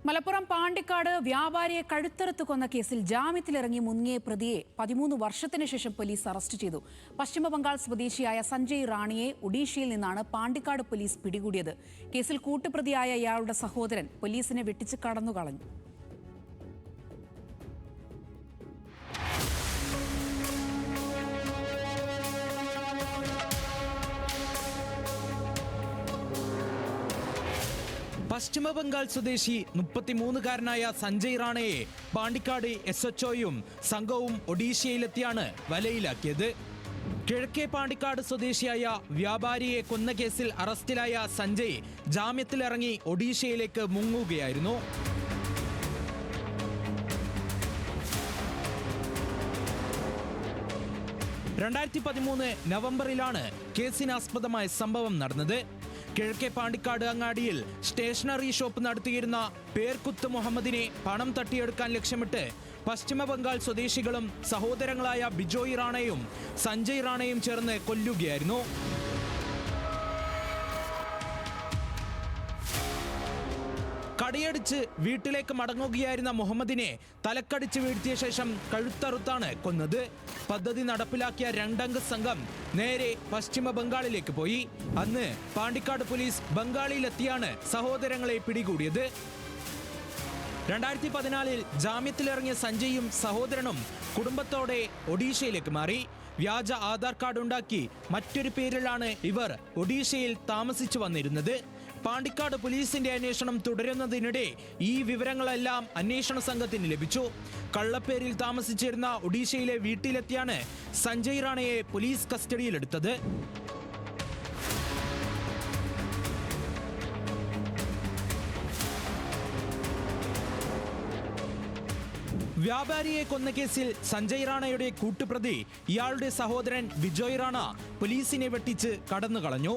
മലപ്പുറം പാണ്ടിക്കാട് വ്യാപാരിയെ കഴുത്തറുത്ത് കൊന്ന കേസിൽ ജാമ്യത്തിലിറങ്ങി മുങ്ങിയ പ്രതിയെ 13 വർഷത്തിന് ശേഷം പോലീസ് അറസ്റ്റ് ചെയ്തു. പശ്ചിമബംഗാൾ സ്വദേശിയായ സഞ്ജയ് റാണിയെ ഒഡീഷയിൽ നിന്നാണ് പാണ്ടിക്കാട് പോലീസ് പിടികൂടിയത്. കേസിൽ കൂട്ടുപ്രതിയായ ഇയാളുടെ സഹോദരൻ പോലീസിനെ വെട്ടിച്ച് കടന്നുകളഞ്ഞു. പശ്ചിമബംഗാൾ സ്വദേശി 33-കാരനായ സഞ്ജയ് റാണയെ പാണ്ടിക്കാട് SHOയും സംഘവും ഒഡീഷയിലെത്തിയാണ് വലയിലാക്കിയത്. കിഴക്കേ പാണ്ടിക്കാട് സ്വദേശിയായ വ്യാപാരിയെ കൊന്ന കേസിൽ അറസ്റ്റിലായ സഞ്ജയ് ജാമ്യത്തിലിറങ്ങി ഒഡീഷയിലേക്ക് മുങ്ങുകയായിരുന്നു. നവംബറിലാണ് കേസിനാസ്പദമായ സംഭവം നടന്നത്. കിഴക്കേ പാണ്ടിക്കാട് അങ്ങാടിയിൽ സ്റ്റേഷനറി ഷോപ്പ് നടത്തിയിരുന്ന പേർക്കുത്ത് മുഹമ്മദിനെ പണം തട്ടിയെടുക്കാൻ ലക്ഷ്യമിട്ട് പശ്ചിമബംഗാൾ സ്വദേശികളും സഹോദരങ്ങളായ ബിജോയ് റാണയും സഞ്ജയ് റാണയും ചേർന്ന് കൊല്ലുകയായിരുന്നു. കടയടിച്ച് വീട്ടിലേക്ക് മടങ്ങുകയായിരുന്ന മുഹമ്മദിനെ തലക്കടിച്ച് വീഴ്ത്തിയ ശേഷം കഴുത്തറുത്താണ് കൊന്നത്. പദ്ധതി നടപ്പിലാക്കിയ 2-അംഗ സംഘം നേരെ പശ്ചിമ ബംഗാളിലേക്ക് പോയി. അന്ന് പാണ്ടിക്കാട് പോലീസ് ബംഗാളിലെത്തിയാണ് സഹോദരങ്ങളെ പിടികൂടിയത്. 2014-ൽ ജാമ്യത്തിലിറങ്ങിയ സഞ്ജയും സഹോദരനും കുടുംബത്തോടെ ഒഡീഷയിലേക്ക് മാറി. വ്യാജ ആധാർ കാർഡ് ഉണ്ടാക്കി മറ്റൊരു പേരിലാണ് ഇവർ ഒഡീഷയിൽ താമസിച്ചു വന്നിരുന്നത്. പാണ്ടിക്കാട് പോലീസിന്റെ അന്വേഷണം തുടരുന്നതിനിടെ ഈ വിവരങ്ങളെല്ലാം അന്വേഷണ സംഘത്തിന് ലഭിച്ചു. കള്ളപ്പേരിൽ താമസിച്ചിരുന്ന ഒഡീഷയിലെ വീട്ടിലെത്തിയാണ് സഞ്ജയ് റാണയെ പോലീസ് കസ്റ്റഡിയിലെടുത്തത്. വ്യാപാരിയെ കൊന്ന കേസിൽ സഞ്ജയ് റാണയുടെ കൂട്ടുപ്രതി ഇയാളുടെ സഹോദരൻ ബിജോയ് റാണ പോലീസിനെ വെട്ടിച്ച് കടന്നുകളഞ്ഞു.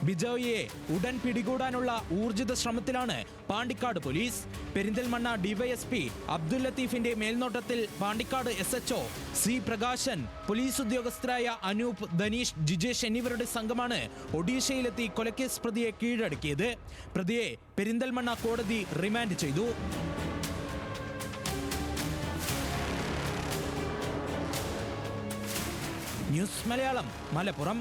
ബിജോയിയെ ഉടൻ പിടികൂടാനുള്ള ഊർജിത ശ്രമത്തിലാണ് പാണ്ടിക്കാട് പോലീസ്. പെരിന്തൽമണ്ണ DYSP അബ്ദുൽ ലത്തീഫിന്റെ മേൽനോട്ടത്തിൽ Pandikkad SHO C Prakashan, police ഉദ്യോഗസ്ഥരായ അനൂപ്, ധനീഷ്, ജിജേഷ് എന്നിവരുടെ സംഘമാണ് ഒഡീഷയിലെത്തി കൊലക്കേസ് പ്രതിയെ കീഴടക്കിയത്. പ്രതിയെ പെരിന്തൽമണ്ണ കോടതി റിമാൻഡ് ചെയ്തു. ന്യൂസ് മലയാളം, മലപ്പുറം.